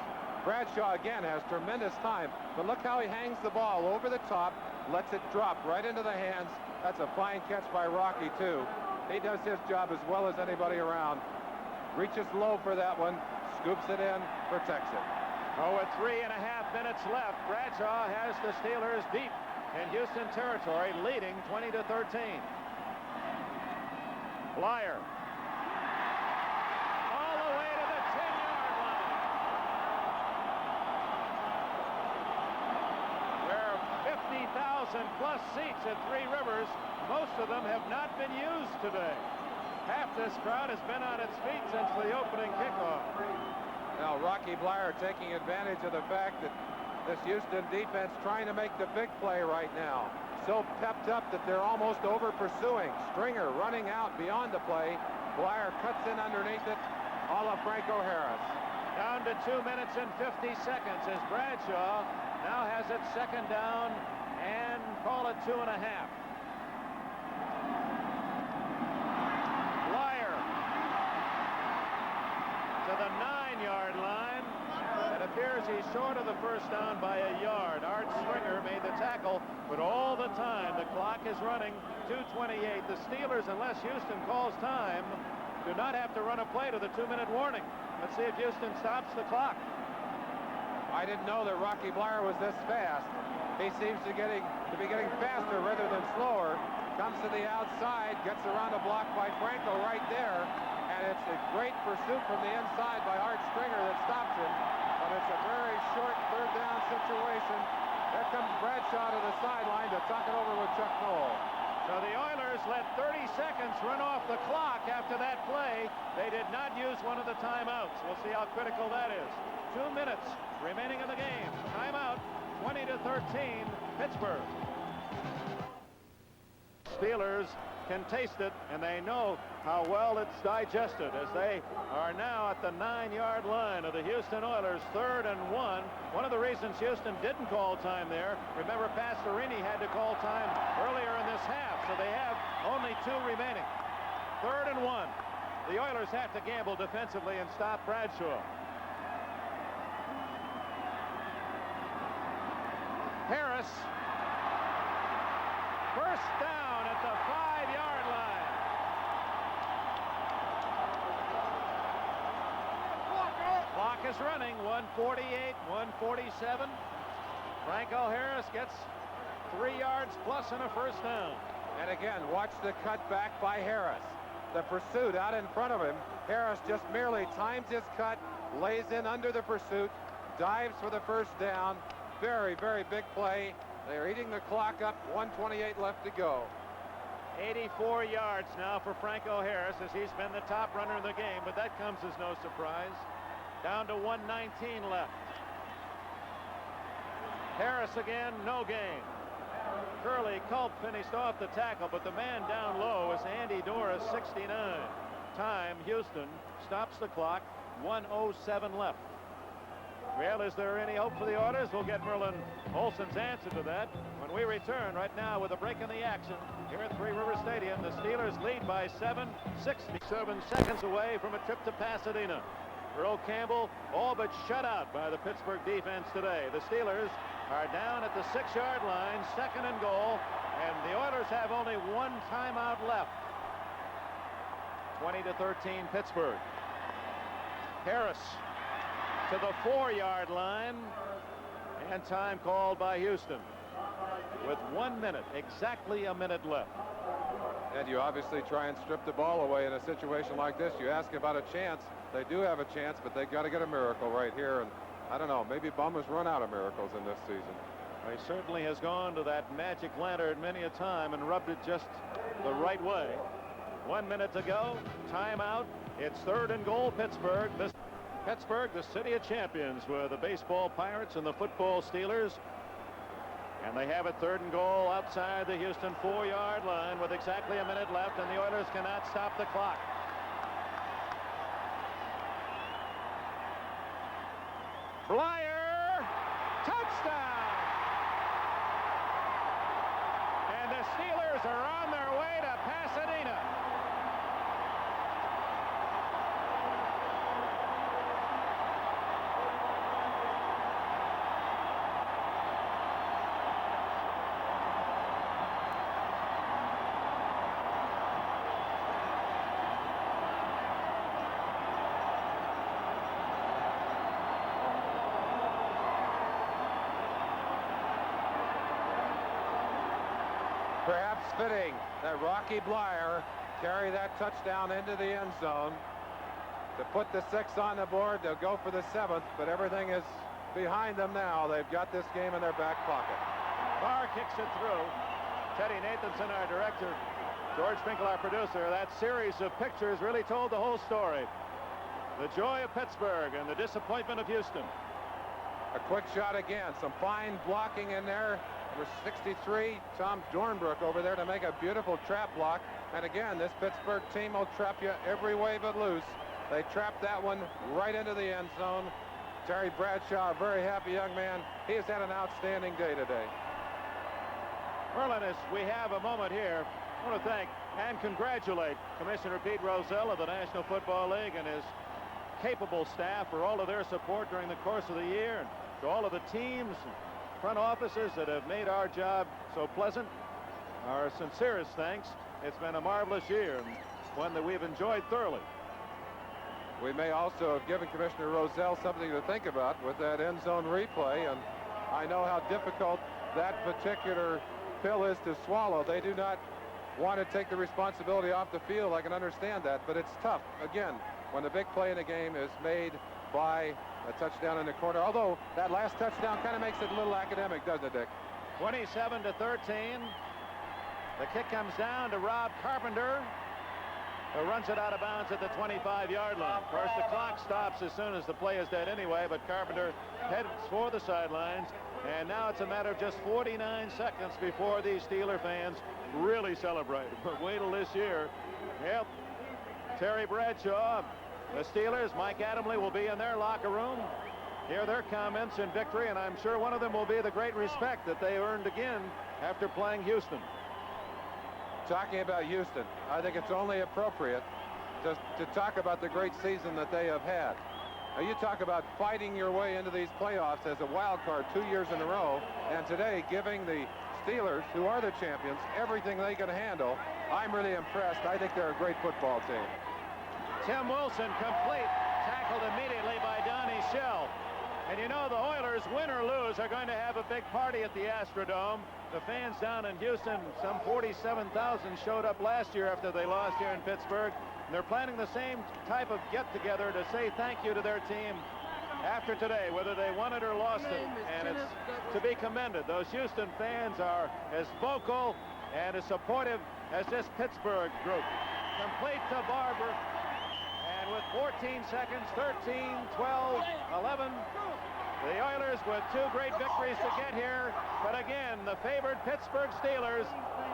Bradshaw again has tremendous time, but look how he hangs the ball over the top, lets it drop right into the hands. That's a fine catch by Rocky, too. He does his job as well as anybody around. Reaches low for that one, scoops it in, protects it. Oh, with 3.5 minutes left, Bradshaw has the Steelers deep in Houston territory, leading 20-13. Blyer. All the way to the 10-yard line. There are 50,000 plus seats at Three Rivers. Most of them have not been used today. Half this crowd has been on its feet since the opening kickoff. Now Rocky Blyer taking advantage of the fact that this Houston defense trying to make the big play right now. So pepped up that they're almost over pursuing. Stringer running out beyond the play. Blyer cuts in underneath it, a la Franco Harris. Down to 2 minutes and 50 seconds as Bradshaw now has it 2nd down and call it 2.5. Blyer to the 9-yard line. It appears he's short of the first down by a yard. Art Stringer made the tackle, but all the time the clock is running. 2:28. The Steelers, unless Houston calls time, do not have to run a play to the 2-minute warning. Let's see if Houston stops the clock. I didn't know that Rocky Bleier was this fast. He seems to be getting faster rather than slower. Comes to the outside, gets around a block by Franco right there, and it's a great pursuit from the inside by Art Stringer that stops him. But it's a very short third down situation. There comes Bradshaw to the sideline to talk it over with Chuck Noll. So the Oilers let 30 seconds run off the clock after that play. They did not use one of the timeouts. We'll see how critical that is. 2 minutes remaining in the game. Timeout, 20-13, Pittsburgh. Steelers can taste it, and they know how well it's digested as they are now at the 9-yard line of the Houston Oilers, 3rd and 1. One of the reasons Houston didn't call time there, remember Pastorini had to call time earlier in this half, so they have only 2 remaining. 3rd and 1. The Oilers have to gamble defensively and stop Bradshaw. Harris. First down at the 5-yard line. Clock is running. 1:48, 1:47. Franco Harris gets 3 yards plus and a first down. And again, watch the cutback by Harris. The pursuit out in front of him. Harris just merely times his cut, lays in under the pursuit, dives for the first down. Very, very big play. They're eating the clock up. 1:28 left to go. 84 yards now for Franco Harris as he's been the top runner in the game, but that comes as no surprise. Down to 1:19 left. Harris again, no gain. Curly Culp finished off the tackle, but the man down low is Andy Doris, 69. Time, Houston stops the clock, 1:07 left. Well, is there any hope for the Oilers? We'll get Merlin Olsen's answer to that when we return right now with a break in the action here at Three River Stadium. The Steelers lead by 7, 67 seconds away from a trip to Pasadena. Earl Campbell all but shut out by the Pittsburgh defense today. The Steelers are down at the 6-yard line, 2nd and goal, and the Oilers have only 1 timeout left. 20-13 Pittsburgh. Harris to the 4-yard line, and time called by Houston with 1 minute, exactly a minute left. And you obviously try and strip the ball away in a situation like this. You ask about a chance. They do have a chance, but they've got to get a miracle right here. And I don't know, maybe Bum has run out of miracles in this season. He certainly has gone to that magic lantern many a time and rubbed it just the right way. 1 minute to go, timeout. It's 3rd and goal, Pittsburgh. Pittsburgh, the city of champions, were the baseball Pirates and the football Steelers. And they have it 3rd and goal outside the Houston 4-yard line with exactly a minute left, and the Oilers cannot stop the clock. Bleier, touchdown! And the Steelers are on their way to Pasadena. Perhaps fitting that Rocky Bleier carry that touchdown into the end zone to put the 6 on the board. They'll go for the 7th, but everything is behind them now. They've got this game in their back pocket. Barr kicks it through. Teddy Nathanson, our director, George Finkel, our producer. That series of pictures really told the whole story. The joy of Pittsburgh and the disappointment of Houston. A quick shot again. Some fine blocking in there. Number 63, Tom Dornbrook over there to make a beautiful trap block. And again, this Pittsburgh team will trap you every way but loose. They trapped that one right into the end zone. Terry Bradshaw, a very happy young man. He has had an outstanding day today. Merlin, as we have a moment here, I want to thank and congratulate Commissioner Pete Rozelle of the National Football League and his capable staff for all of their support during the course of the year, and to all of the teams and front offices that have made our job so pleasant. Our sincerest thanks. It's been a marvelous year. one that we've enjoyed thoroughly. We may also have given Commissioner Rozelle something to think about with that end zone replay, and I know how difficult that particular pill is to swallow. They do not want to take the responsibility off the field. I can understand that, but it's tough, again, when the big play in the game is made by a touchdown in the corner, although that last touchdown kind of makes it a little academic, doesn't it, Dick? 27-13. The kick comes down to Rob Carpenter, who runs it out of bounds at the 25-yard line. Of course, the clock stops as soon as the play is dead anyway, but Carpenter heads for the sidelines, and now it's a matter of just 49 seconds before these Steeler fans really celebrate. But wait till this year. Yep. Terry Bradshaw, the Steelers, Mike Adamle will be in their locker room. Hear their comments in victory, and I'm sure one of them will be the great respect that they earned again after playing Houston. Talking about Houston, I think it's only appropriate to talk about the great season that they have had. Now, you talk about fighting your way into these playoffs as a wild card 2 years in a row, and today giving the Steelers, who are the champions, everything they can handle. I'm really impressed. I think they're a great football team. Tim Wilson complete, tackled immediately by Donnie Shell. And you know, the Oilers, win or lose, are going to have a big party at the Astrodome. The fans down in Houston, some 47,000 showed up last year after they lost here in Pittsburgh. And they're planning the same type of get-together to say thank you to their team after today, whether they won it or lost it. And it's to be commended. Those Houston fans are as vocal and as supportive as this Pittsburgh group. Complete to Barber. And with 14 seconds, 13, 12, 11, the Oilers with two great victories to get here. But again, the favored Pittsburgh Steelers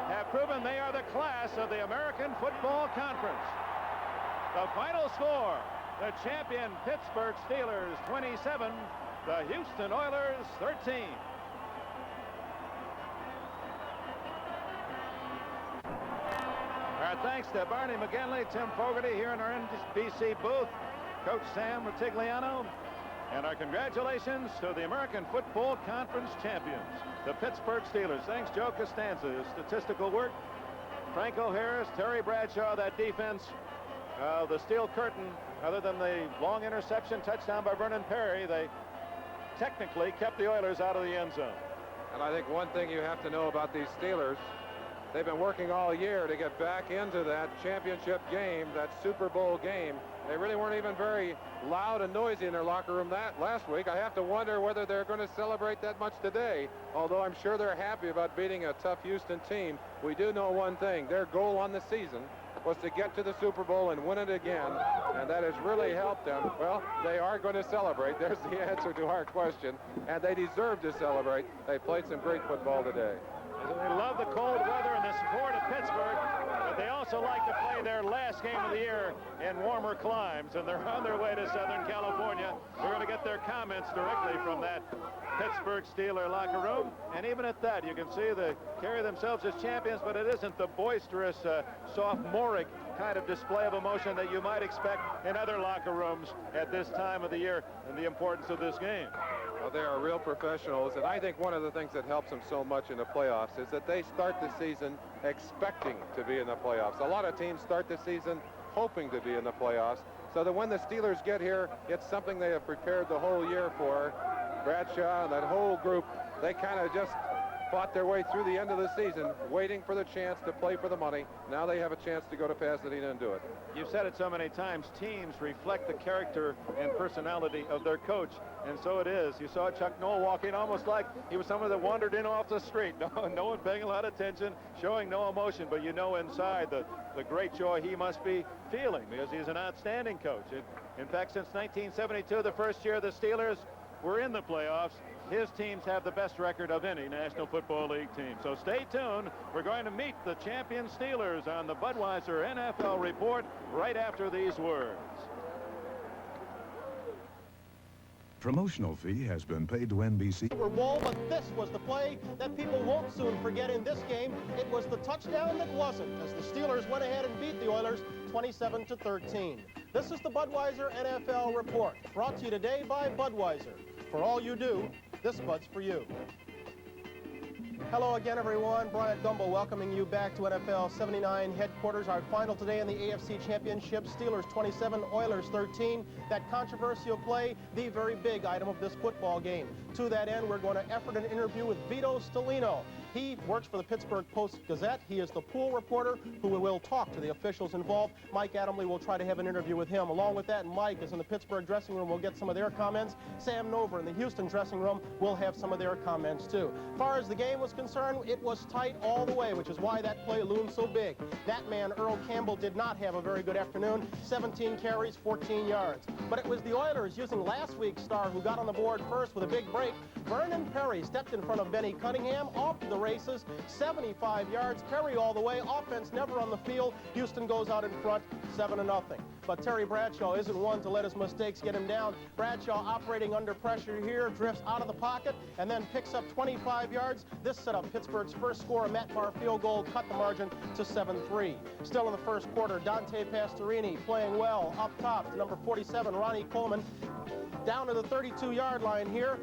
have proven they are the class of the American Football Conference. The final score, the champion Pittsburgh Steelers 27, the Houston Oilers 13. Our thanks to Barney McGinley, Tim Fogarty here in our NBC booth, Coach Sam Rutigliano, and our congratulations to the American Football Conference champions, the Pittsburgh Steelers. Thanks, Joe Costanza, his statistical work. Franco Harris, Terry Bradshaw, that defense. The steel curtain, other than the long interception touchdown by Vernon Perry, they technically kept the Oilers out of the end zone. And I think one thing you have to know about these Steelers, they've been working all year to get back into that championship game, that Super Bowl game. They really weren't even very loud and noisy in their locker room last week. I have to wonder whether they're going to celebrate that much today, although I'm sure they're happy about beating a tough Houston team. We do know one thing. Their goal on the season was to get to the Super Bowl and win it again, and that has really helped them. Well, they are going to celebrate. There's the answer to our question, and they deserve to celebrate. They played some great football today. They love the cold weather and the support of Pittsburgh, but they also like to play their last game of the year in warmer climes, and they're on their way to Southern California. We're going to get their comments directly from that Pittsburgh Steeler locker room, and even at that, you can see they carry themselves as champions, but it isn't the boisterous, sophomoric kind of display of emotion that you might expect in other locker rooms at this time of the year and the importance of this game. Well, they are real professionals, and I think one of the things that helps them so much in the playoffs is that they start the season expecting to be in the playoffs. A lot of teams start the season hoping to be in the playoffs, so that when the Steelers get here, it's something they have prepared the whole year for. Bradshaw and that whole group, they kind of just fought their way through the end of the season, waiting for the chance to play for the money. Now they have a chance to go to Pasadena and do it. You've said it so many times, teams reflect the character and personality of their coach, and so it is. You saw Chuck Noll walking almost like he was someone that wandered in off the street. No one paying a lot of attention, showing no emotion, but you know inside the great joy he must be feeling because he's an outstanding coach. In fact, since 1972, the first year the Steelers were in the playoffs, his teams have the best record of any National Football League team. So stay tuned. We're going to meet the champion Steelers on the Budweiser NFL Report right after these words. Promotional fee has been paid to NBC. Super Bowl, but this was the play that people won't soon forget in this game. It was the touchdown that wasn't, as the Steelers went ahead and beat the Oilers 27-13. This is the Budweiser NFL Report, brought to you today by Budweiser. For all you do, this Bud's for you. Hello again, everyone. Bryant Gumbel welcoming you back to NFL 79 headquarters. Our final today in the AFC Championship, Steelers 27, Oilers 13. That controversial play, the very big item of this football game. To that end, we're going to effort an interview with Vito Stellino. He works for the Pittsburgh Post-Gazette. He is the pool reporter who will talk to the officials involved. Mike Adamley will try to have an interview with him. Along with that, Mike is in the Pittsburgh dressing room. We'll get some of their comments. Sam Nover in the Houston dressing room will have some of their comments too. As far as the game was concerned, it was tight all the way, which is why that play loomed so big. That man, Earl Campbell, did not have a very good afternoon. 17 carries, 14 yards. But it was the Oilers using last week's star who got on the board first with a big break. Vernon Perry stepped in front of Benny Cunningham, off to the races, 75 yards, Perry all the way, offense never on the field. Houston goes out in front, 7-0. But Terry Bradshaw isn't one to let his mistakes get him down. Bradshaw operating under pressure here, drifts out of the pocket, and then picks up 25 yards. This set up Pittsburgh's first score, a Matt Barr field goal, cut the margin to 7-3. Still in the first quarter, Dante Pastorini playing well, up top to number 47, Ronnie Coleman, down to the 32-yard line here.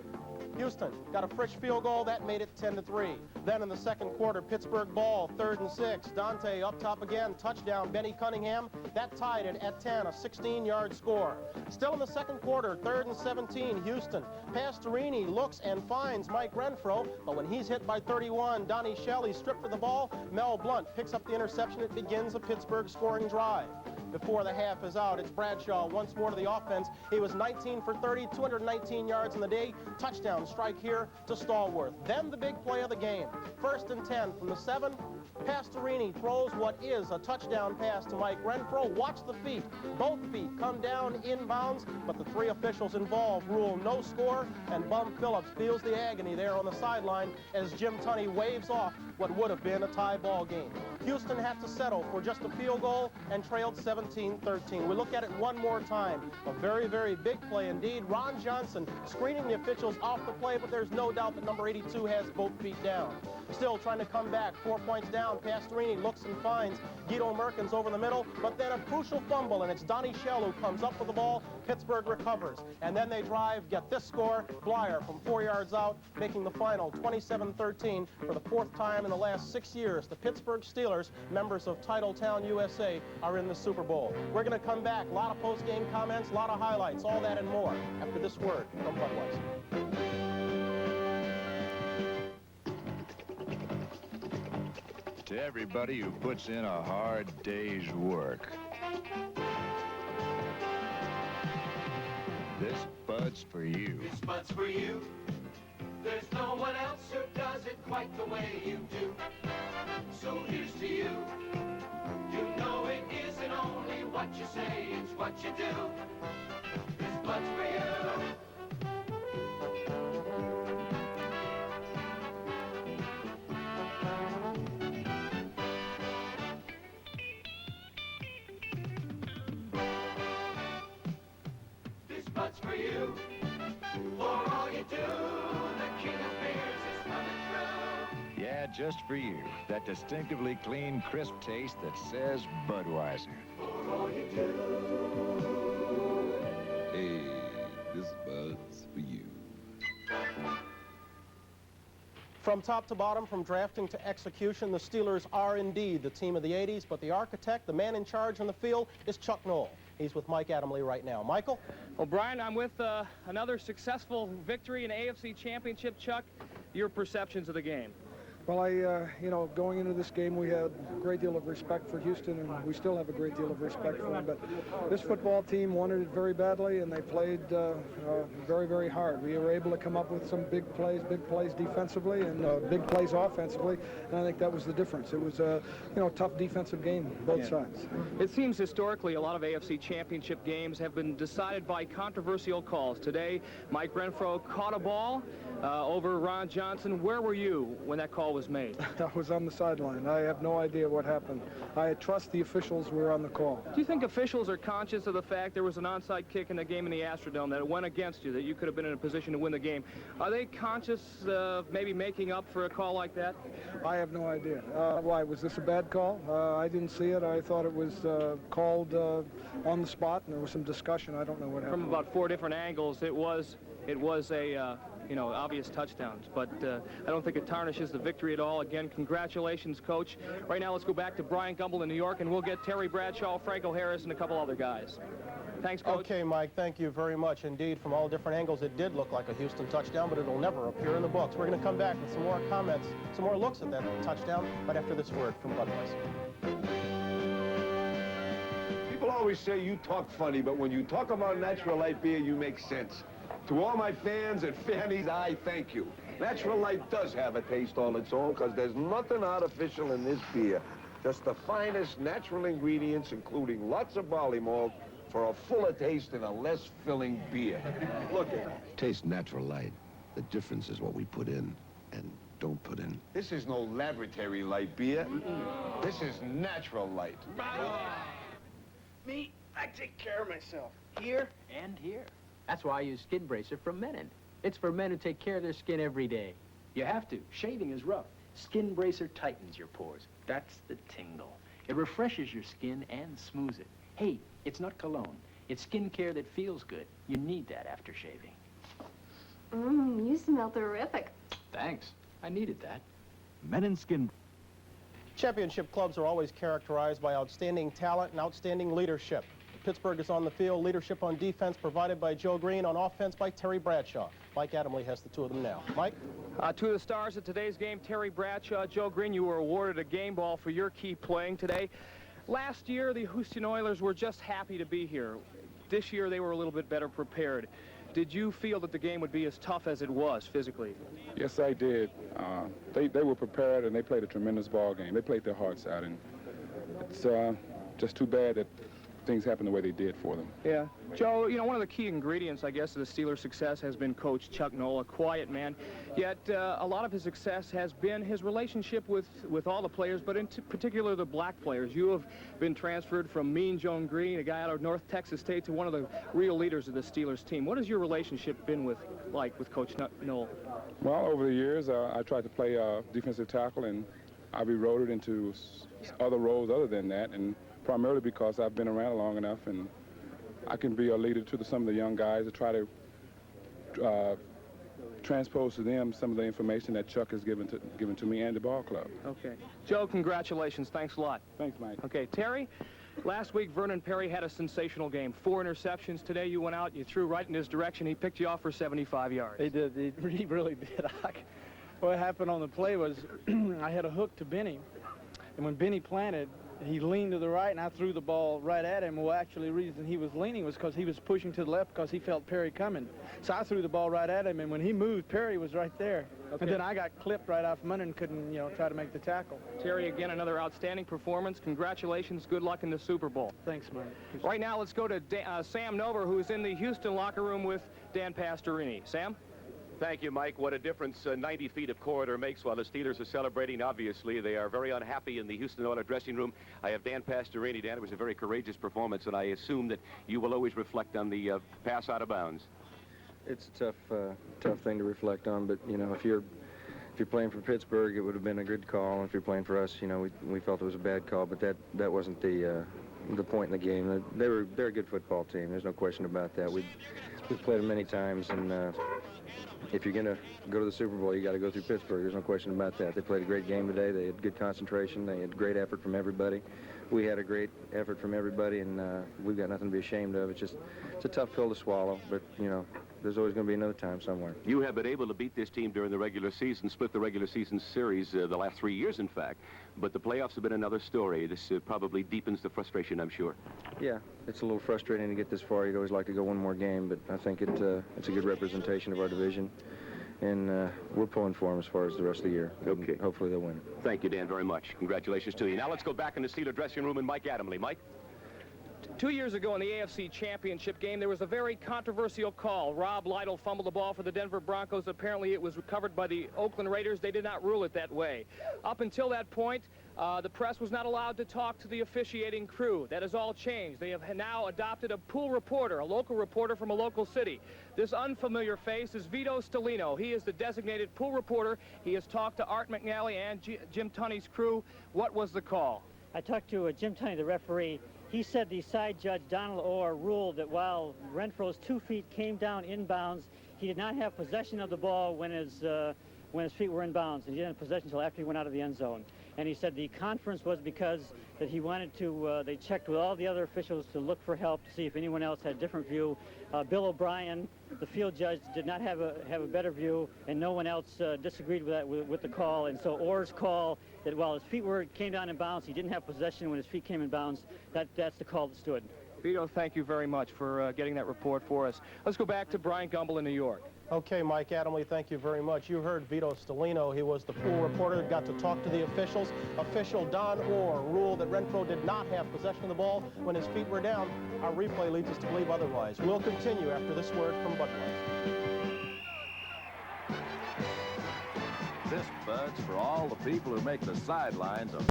Houston got a fresh field goal. That made it 10-3. Then in the second quarter, Pittsburgh ball, 3rd and 6. Dante up top again, touchdown, Benny Cunningham. That tied it at 10, a 16-yard score. Still in the second quarter, 3rd and 17, Houston. Pastorini looks and finds Mike Renfro, but when he's hit by 31, Donnie Shelley stripped for the ball. Mel Blunt picks up the interception. It begins a Pittsburgh scoring drive. Before the half is out, it's Bradshaw once more to the offense. He was 19 for 30, 219 yards in the day. Touchdown strike here to Stallworth. Then the big play of the game. 1st and 10 from the 7. Pastorini throws what is a touchdown pass to Mike Renfro. Watch the feet. Both feet come down inbounds, but the 3 officials involved rule no score, and Bum Phillips feels the agony there on the sideline as Jim Tunney waves off what would have been a tie ball game. Houston had to settle for just a field goal and trailed 17-13. We look at it one more time. A very, very big play indeed. Ron Johnson screening the officials off the play, but there's no doubt that number 82 has both feet down. Still trying to come back, 4 points down. Pastorini looks and finds Guido Merkins over the middle, but then a crucial fumble, and it's Donnie Shell who comes up with the ball. Pittsburgh recovers, and then they drive, get this score. Blyer from 4 yards out, making the final 27-13 for the 4th time in the last 6 years. The Pittsburgh Steelers, members of Titletown, USA, are in the Super Bowl. We're going to come back. A lot of post-game comments, a lot of highlights, all that and more after this word from Budweiser. To everybody who puts in a hard day's work, this Bud's for you. This Bud's for you. There's no one else who does it quite the way you do. So here's to you. You know it isn't only what you say, it's what you do. This Bud's for you. This Bud's for you. For all you do, the king of beers is coming through. Yeah, just for you. That distinctively clean, crisp taste that says Budweiser. For all you do. Hey, this Bud's for you. From top to bottom, from drafting to execution, the Steelers are indeed the team of the 80s, but the architect, the man in charge on the field, is Chuck Noll. He's with Mike Adamley right now. Michael? Well, Brian, I'm with another successful victory in AFC Championship. Chuck, your perceptions of the game? Well, you know, going into this game, we had a great deal of respect for Houston, and we still have a great deal of respect for them. But this football team wanted it very badly, and they played very, very hard. We were able to come up with some big plays defensively and big plays offensively, and I think that was the difference. It was a, you know, tough defensive game, both sides. It seems historically a lot of AFC Championship games have been decided by controversial calls. Today, Mike Renfro caught a ball over Ron Johnson. Where were you when that call was made? I was on the sideline. I have no idea what happened. I trust the officials were on the call. Do you think officials are conscious of the fact there was an onside kick in the game in the Astrodome, that it went against you, that you could have been in a position to win the game? Are they conscious of maybe making up for a call like that? I have no idea. Why, was this a bad call? I didn't see it. I thought it was called on the spot, and there was some discussion. I don't know what happened. From about 4 different angles, it was a you know, obvious touchdowns. But I don't think it tarnishes the victory at all. Again, congratulations, Coach. Right now, let's go back to Brian Gumbel in New York, and we'll get Terry Bradshaw, Franco Harris, and a couple other guys. Thanks, Coach. Okay, Mike, thank you very much indeed. From all different angles, it did look like a Houston touchdown, but it'll never appear in the books. We're going to come back with some more comments, some more looks at that touchdown, right after this word from Budweiser. People always say you talk funny, but when you talk about Natural Light beer, you make sense. To all my fans and fannies, I thank you. Natural Light does have a taste all its own, because there's nothing artificial in this beer. Just the finest natural ingredients, including lots of barley malt, for a fuller taste and a less filling beer. Look at it. Taste Natural Light. The difference is what we put in and don't put in. This is no laboratory light beer. This is Natural Light. Me, I take care of myself. Here and here. That's why I use Skin Bracer from Menon. It's for men who take care of their skin every day. You have to. Shaving is rough. Skin Bracer tightens your pores. That's the tingle. It refreshes your skin and smooths it. Hey, it's not cologne. It's skin care that feels good. You need that after shaving. You smell terrific. Thanks. I needed that. Menon Skin. Championship clubs are always characterized by outstanding talent and outstanding leadership. Pittsburgh is on the field. Leadership on defense provided by Joe Green. On offense by Terry Bradshaw. Mike Adamle has the two of them now. Mike? Two of the stars of today's game, Terry Bradshaw, Joe Green, you were awarded a game ball for your key playing today. Last year, the Houston Oilers were just happy to be here. This year, they were a little bit better prepared. Did you feel that the game would be as tough as it was physically? Yes, I did. They were prepared, and they played a tremendous ball game. They played their hearts out, and it's just too bad that things happened the way they did for them. Yeah. Joe, you know, one of the key ingredients, I guess, of the Steelers' success has been Coach Chuck Noll, a quiet man. Yet a lot of his success has been his relationship with all the players, but in particular the black players. You have been transferred from Mean Joe Green, a guy out of North Texas State, to one of the real leaders of the Steelers team. What has your relationship been like with Coach Noll? Well, over the years, I tried to play defensive tackle, and I reroted into other roles other than that, and primarily because I've been around long enough, and I can be a leader to some of the young guys to try to transpose to them some of the information that Chuck has given to me and the ball club. Okay. Joe, congratulations. Thanks a lot. Thanks, Mike. Okay, Terry, last week Vernon Perry had a sensational game. 4 interceptions. Today you went out, you threw right in his direction. He picked you off for 75 yards. He did. He really did. What happened on the play was I had a hook to Benny, and when Benny planted, he leaned to the right, and I threw the ball right at him. Well, actually, the reason he was leaning was because he was pushing to the left because he felt Perry coming. So I threw the ball right at him, and when he moved, Perry was right there. Okay. And then I got clipped right off from under and couldn't, you know, try to make the tackle. Terry, again, another outstanding performance. Congratulations. Good luck in the Super Bowl. Thanks, Mike. Right now, let's go to Sam Nover, who's in the Houston locker room with Dan Pastorini. Sam? Thank you, Mike. What a difference 90 feet of corridor makes while the Steelers are celebrating. Obviously, they are very unhappy in the Houston Oilers dressing room. I have Dan Pastorini. Dan, it was a very courageous performance, and I assume that you will always reflect on the pass out of bounds. It's a tough thing to reflect on, but, you know, if you're playing for Pittsburgh, it would have been a good call. And if you're playing for us, you know, we felt it was a bad call, but that wasn't the point in the game. They're a good football team. There's no question about that. We've played them many times, and if you're going to go to the Super Bowl, you got to go through Pittsburgh. There's no question about that. They played a great game today. They had good concentration. They had great effort from everybody. We had a great effort from everybody, and we've got nothing to be ashamed of. It's a tough pill to swallow, but, you know, there's always going to be another time somewhere. You have been able to beat this team during the regular season, split the regular season series the last 3 years, in fact. But the playoffs have been another story. This probably deepens the frustration, I'm sure. Yeah, it's a little frustrating to get this far. You'd always like to go one more game, but I think it's a good representation of our division. And we're pulling for them as far as the rest of the year. Okay. And hopefully they'll win. Thank you, Dan, very much. Congratulations to you. Now let's go back in the Steeler dressing room and Mike Adamle. Mike? 2 years ago in the AFC Championship game, there was a very controversial call. Rob Lytle fumbled the ball for the Denver Broncos. Apparently, it was recovered by the Oakland Raiders. They did not rule it that way. Up until that point, the press was not allowed to talk to the officiating crew. That has all changed. They have now adopted a pool reporter, a local reporter from a local city. This unfamiliar face is Vito Stellino. He is the designated pool reporter. He has talked to Art McNally and Jim Tunney's crew. What was the call? I talked to Jim Tunney, the referee. He said the side judge, Donald Orr, ruled that while Renfro's 2 feet came down inbounds, he did not have possession of the ball when his feet were in bounds. He didn't have possession until after he went out of the end zone. And he said the conference was because that he wanted to, they checked with all the other officials to look for help to see if anyone else had a different view. Bill O'Brien, the field judge, did not have a better view, and no one else disagreed with that with the call. And so Orr's call that while his feet came down in bounds, he didn't have possession when his feet came in bounds. That's the call that stood. Vito, thank you very much for getting that report for us. Let's go back to Brian Gumbel in New York. Okay, Mike Adamle, thank you very much. You heard Vito Stellino. He was the pool reporter that got to talk to the officials. Official Don Orr ruled that Renfro did not have possession of the ball when his feet were down. Our replay leads us to believe otherwise. We'll continue after this word from Budweiser. This Bud's for all the people who make the sidelines a